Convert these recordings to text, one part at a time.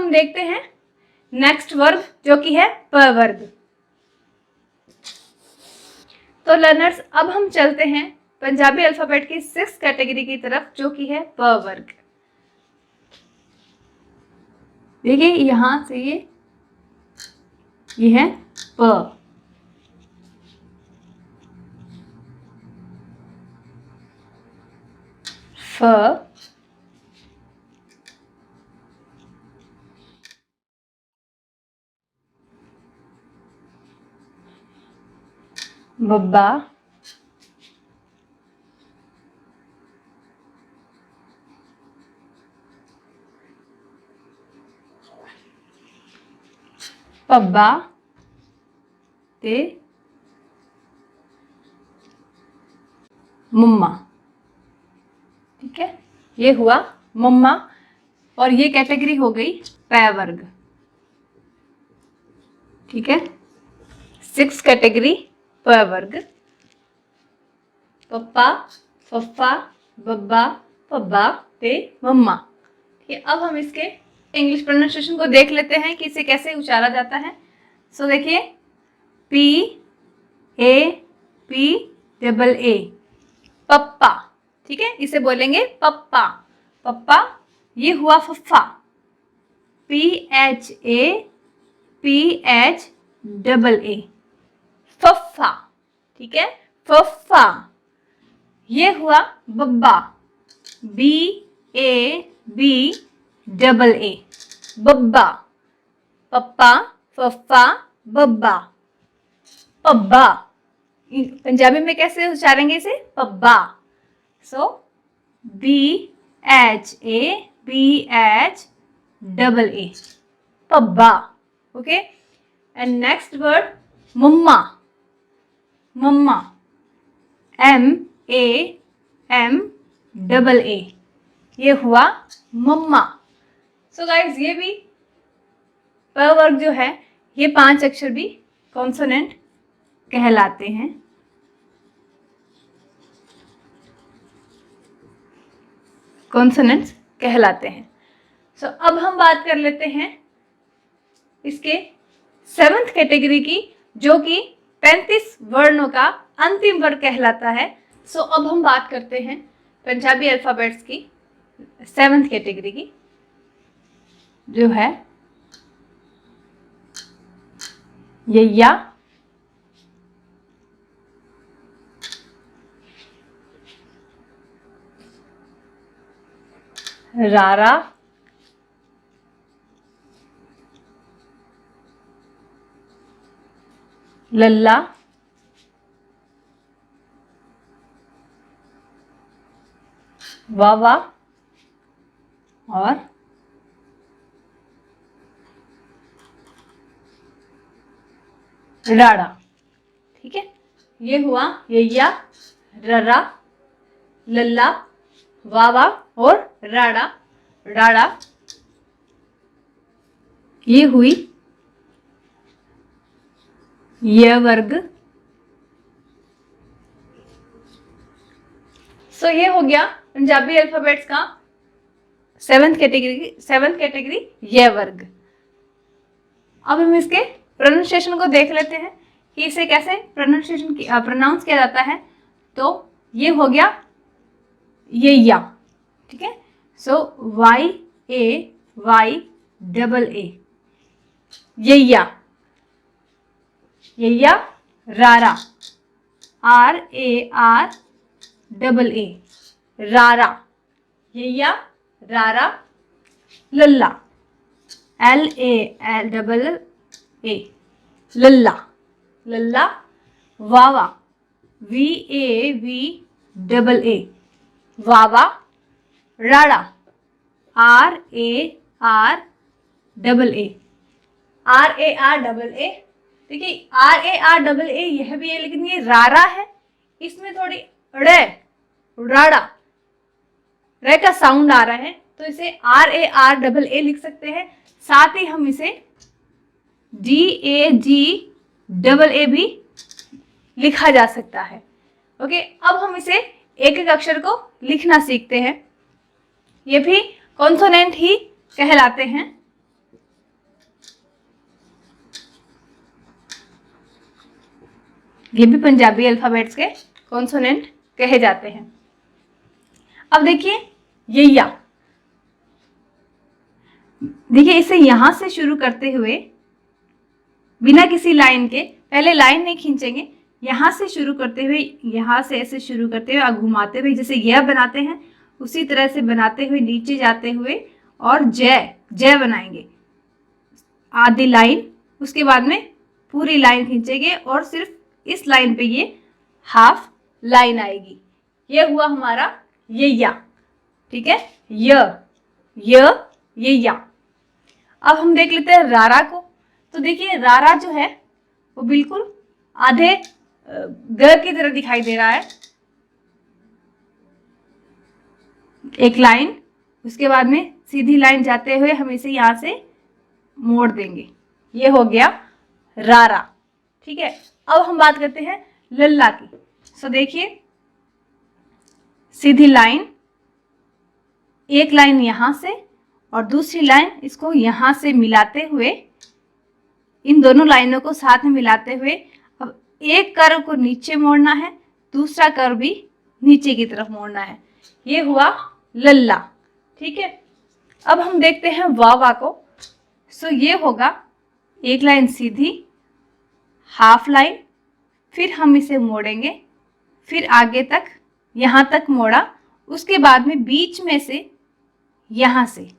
हम देखते हैं नेक्स्ट वर्ग जो कि है प वर्ग। तो लर्नर्स अब हम चलते हैं पंजाबी अल्फाबेट की 6th कैटेगरी की तरफ जो कि है प वर्ग। देखिए यहां से ये है प, फ, बब्बा, पब्बा ते मम्मा। ठीक है, ये हुआ मम्मा और ये कैटेगरी हो गई पै वर्ग। ठीक है, 6th कैटेगरी प वर्ग। पप्पा, फफ्फा, बब्बा, पब्बा ते मम्मा। ठीक है, अब हम इसके इंग्लिश प्रोनाउंसिएशन को देख लेते हैं कि इसे कैसे उचारा जाता है। सो देखिए P A P double A, पप्पा। ठीक है, इसे बोलेंगे पप्पा, पप्पा। ये हुआ फफ्फा, पी एच डबल ए, फफ्फा। ठीक है, फफ्फा। ये हुआ बब्बा, B A B double A, बब्बा। पप्पा, फफ्फा, बब्बा, पब्बा। पंजाबी में कैसे उच्चारेंगे इसे? पब्बा। So B H double A, पब्बा। ओके, एंड नेक्स्ट वर्ड मम्मा, मम्मा, M डबल ए, ये हुआ मम्मा। सो गाइज ये भी प वर्ग जो है ये 5 अक्षर भी कॉन्सोनेंट कहलाते हैं। कॉन्सोनेंट्स कहलाते हैं। सो अब हम बात कर लेते हैं इसके 7th कैटेगरी की जो कि 35 वर्णों का अंतिम वर्ग कहलाता है। सो अब हम बात करते हैं पंजाबी अल्फाबेट्स की 7th कैटेगरी की जो है यय्या, रारा, लल्ला, वावा और राड़ा। ठीक है, ये हुआ यय्या, ररा, लल्ला, वावा और राड़ा, राड़ा। ये हुई य वर्ग। सो ये हो गया पंजाबी अल्फाबेट्स का 7th कैटेगरी य वर्ग। अब हम इसके प्रोनाउंसिएशन को देख लेते हैं कि इसे कैसे प्रोनाउंस किया जाता है। तो ये हो गया यय्या। ठीक है, सो वाई डबल ए, यय्या, यय्या। रारा, RAR डबल ए, रारा, यय्या, रारा। लल्ला, LAL डबल ए, लल्ला, लल्ला। वावा, VAV डबल ए, वावा। राड़ा, RAR double A, RAR double A. देखिए RAR डबल ए यह भी है लेकिन ये रारा है, इसमें थोड़ी राड़ा रे का साउंड आ रहा है तो इसे RAR डबल ए लिख सकते हैं। साथ ही हम इसे DAG डबल ए भी लिखा जा सकता है। ओके, अब हम इसे एक एक अक्षर को लिखना सीखते हैं। ये भी कॉन्सोनेंट ही कहलाते हैं। ये भी पंजाबी अल्फाबेट्स के कॉन्सोनेंट कहे जाते हैं। अब देखिए ये या, देखिए इसे यहां से शुरू करते हुए बिना किसी लाइन के, पहले लाइन नहीं खींचेंगे, यहां से शुरू करते हुए, यहां से ऐसे शुरू करते हुए और घुमाते हुए जैसे यह बनाते हैं उसी तरह से बनाते हुए नीचे जाते हुए और जय जय बनाएंगे आधी लाइन, उसके बाद में पूरी लाइन खींचेंगे और सिर्फ इस लाइन पे ये हाफ लाइन आएगी। ये हुआ हमारा ये या, ठीक है, ये या। अब हम देख लेते हैं रारा को। तो देखिए रारा जो है वो बिल्कुल आधे ग की तरह दिखाई दे रहा है, एक लाइन, उसके बाद में सीधी लाइन जाते हुए हम इसे यहां से मोड़ देंगे, ये हो गया रारा, ठीक है। अब हम बात करते हैं लल्ला की। सो देखिए सीधी लाइन, एक लाइन यहां से और दूसरी लाइन इसको यहां से मिलाते हुए, इन दोनों लाइनों को साथ में मिलाते हुए अब एक कर्व को नीचे मोड़ना है, दूसरा कर्व भी नीचे की तरफ मोड़ना है, ये हुआ लल्ला, ठीक है। अब हम देखते हैं वावा को। सो ये होगा एक लाइन सीधी, हाफ लाइन, फिर हम इसे मोड़ेंगे, फिर आगे तक यहाँ तक मोड़ा, उसके बाद में बीच में से यहाँ से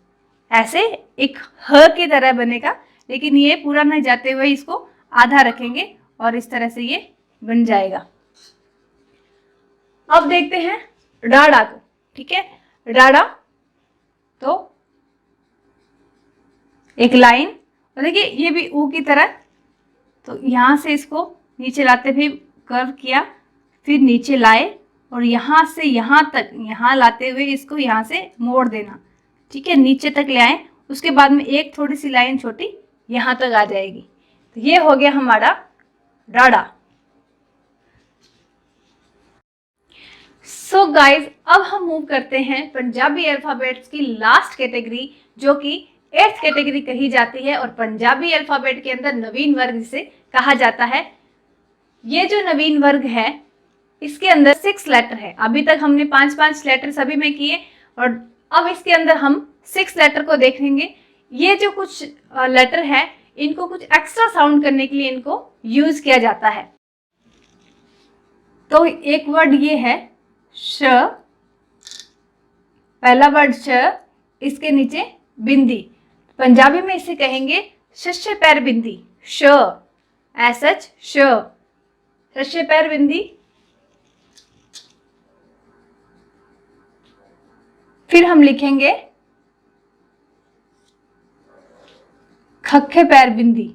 ऐसे एक ह की तरह बनेगा, लेकिन ये पूरा नहीं जाते हुए इसको आधा रखेंगे और इस तरह से ये बन जाएगा। अब देखते हैं डाड़ा को, ठीक है। डाड़ा तो एक लाइन, और देखिए ये भी ऊ की तरह, तो यहाँ से इसको नीचे लाते हुए कर्व किया, फिर नीचे लाए और यहाँ से यहाँ तक, यहाँ लाते हुए इसको यहाँ से मोड़ देना, ठीक है, नीचे तक ले आए, उसके बाद में एक थोड़ी सी लाइन छोटी यहाँ तक आ जाएगी। तो ये हो गया हमारा डाड़ा। सो गाइज अब हम मूव करते हैं पंजाबी अल्फाबेट्स की लास्ट कैटेगरी, जो कि 8th कैटेगरी कही जाती है और पंजाबी अल्फाबेट के अंदर नवीन वर्ग जिसे कहा जाता है। ये जो नवीन वर्ग है इसके अंदर 6 लेटर है। अभी तक हमने 5-5 लेटर सभी में किए और अब इसके अंदर हम 6 लेटर को देखेंगे। ये जो कुछ लेटर है इनको कुछ एक्स्ट्रा साउंड करने के लिए इनको यूज किया जाता है। तो एक वर्ड ये है श, पहला वर्ड श, इसके नीचे बिंदी, पंजाबी में इसे कहेंगे शस्य पैर बिंदी, श एसच श, शस्य पैर बिंदी। फिर हम लिखेंगे खखे पैर बिंदी,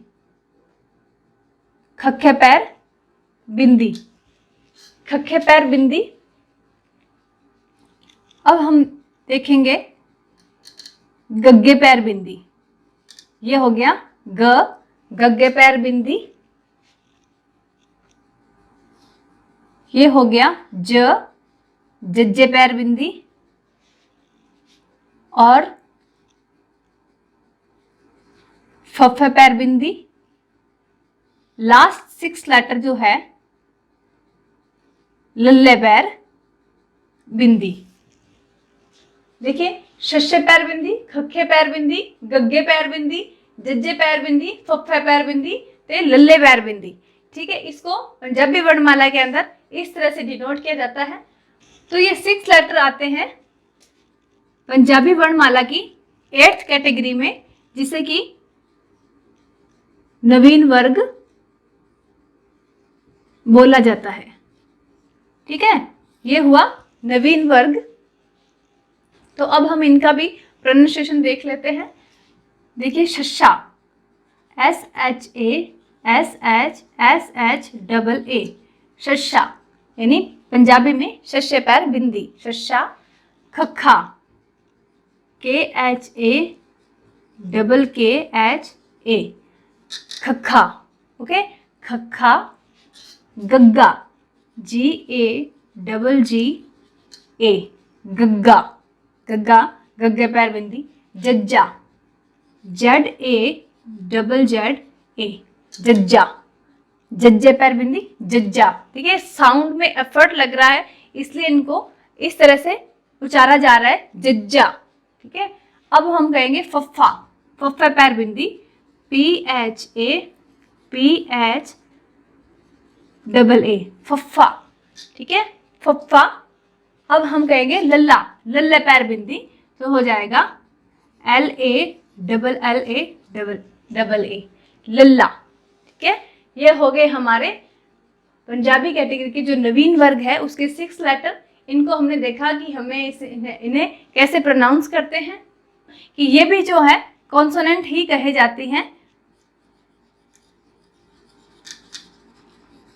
खखे पैर बिंदी, खखे पैर बिंदी। अब हम देखेंगे गग्गे पैर बिंदी, ये हो गया ग, गग्गे पैर बिंदी। ये हो गया ज, जज्जे पैर बिंदी। और फफे पैर बिंदी। लास्ट 6 लेटर जो है लल्ले पैर बिंदी। देखिए शस्य पैर बिंदी, खखे पैर बिंदी, गग्गे पैर बिंदी, जज्जे पैर बिंदी, फफे पैर बिंदी ते लल्ले पैर बिंदी, ठीक है। इसको पंजाबी वर्णमाला के अंदर इस तरह से डिनोट किया जाता है। तो ये 6 लेटर आते हैं पंजाबी वर्णमाला की 8th कैटेगरी में, जिसे कि नवीन वर्ग बोला जाता है, ठीक है। ये हुआ नवीन वर्ग। तो अब हम इनका भी प्रोनाउंसिएशन देख लेते हैं। देखिए शस्सा, SHA, शस्सा, यानी पंजाबी में शस्य पैर बिंदी, शस्सा। खखा, KHA, खखा, ओके, खखा। गग्गा, GAGGA, गग्गा, गग्गा, गग्गे पैर बिंदी। जज्जा, ZAZZA, जज्जा, जज्जे पैर बिंदी जज्जा। ठीक है, साउंड में एफर्ट लग रहा है इसलिए इनको इस तरह से उचारा जा रहा है, जज्जा। ठीक है, अब हम कहेंगे फफ्फा, फफ्फा पैर बिंदी PHA फफ्फा। ठीक है, फफ्फा। अब हम कहेंगे लल्ला, लल्ले पैर बिंदी तो हो जाएगा LALLA लल्ला। ठीक है, ये हो गए हमारे पंजाबी कैटेगरी के जो नवीन वर्ग है उसके 6 लेटर। इनको हमने देखा कि हमें इन्हें कैसे प्रोनाउंस करते हैं, कि ये भी जो है कॉन्सोनेंट ही कहे जाती हैं,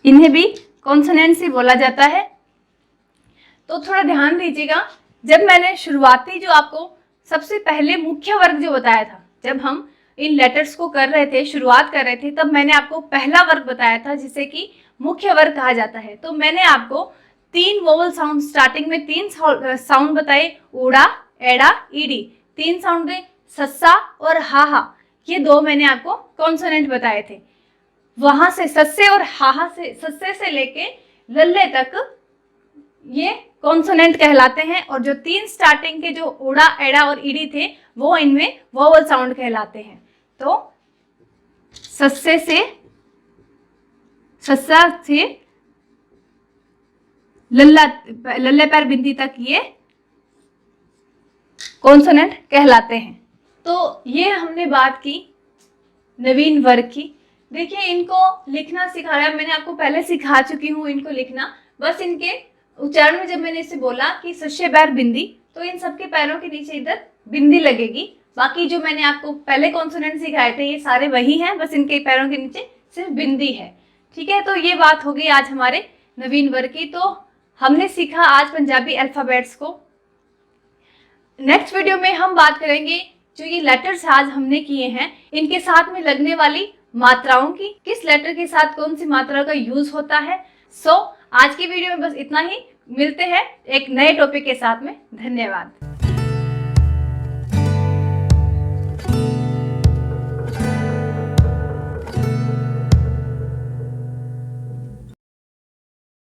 इन्हें भी कॉन्सोनेंट्स ही बोला जाता है। तो थोड़ा ध्यान दीजिएगा, जब मैंने शुरुआती जो आपको सबसे पहले मुख्य वर्ग जो बताया था, जब हम इन लेटर्स को कर रहे थे, शुरुआत कर रहे थे, तब मैंने आपको पहला वर्ग बताया था जिसे कि मुख्य वर्ग कहा जाता है। तो मैंने आपको 3 वोवल साउंड, स्टार्टिंग में 3 साउंड बताए, ऊड़ा, एड़ा, ईडी। 3 साउंड थे, सस्सा और हाहा। ये 2 मैंने आपको कॉन्सोनेंट बताए थे। वहां से सस्से और हाहा से, सस्से से लेके लल्ले तक ये कॉन्सोनेंट कहलाते हैं, और जो 3 स्टार्टिंग के जो उड़ा, एड़ा और ईडी थे वो इनमें वोवल साउंड कहलाते हैं। तो सस्से से, सस्सा से लल्ले पैर बिंदी तक ये कॉन्सोनेंट कहलाते हैं। तो ये हमने बात की नवीन वर्ग की। देखिए, इनको लिखना सिखाया, मैंने आपको पहले सिखा चुकी हूँ इनको लिखना। बस इनके उच्चारण में जब मैंने इसे बोला कि सस्से पैर बिंदी, तो इन सबके पैरों के नीचे इधर बिंदी लगेगी। बाकी जो मैंने आपको पहले कॉन्सोनेंट सिखाए थे ये सारे वही हैं, बस इनके पैरों के नीचे सिर्फ बिंदी है। ठीक है, तो ये बात हो गई आज हमारे नवीन वर्ग की। तो हमने सीखा आज पंजाबी अल्फाबेट्स को। नेक्स्ट वीडियो में हम बात करेंगे जो ये लेटर्स आज हमने किए हैं, इनके साथ में लगने वाली मात्राओं की, किस लेटर के साथ कौन सी मात्रा का यूज होता है। आज की वीडियो में बस इतना ही। मिलते हैं एक नए टॉपिक के साथ में। धन्यवाद।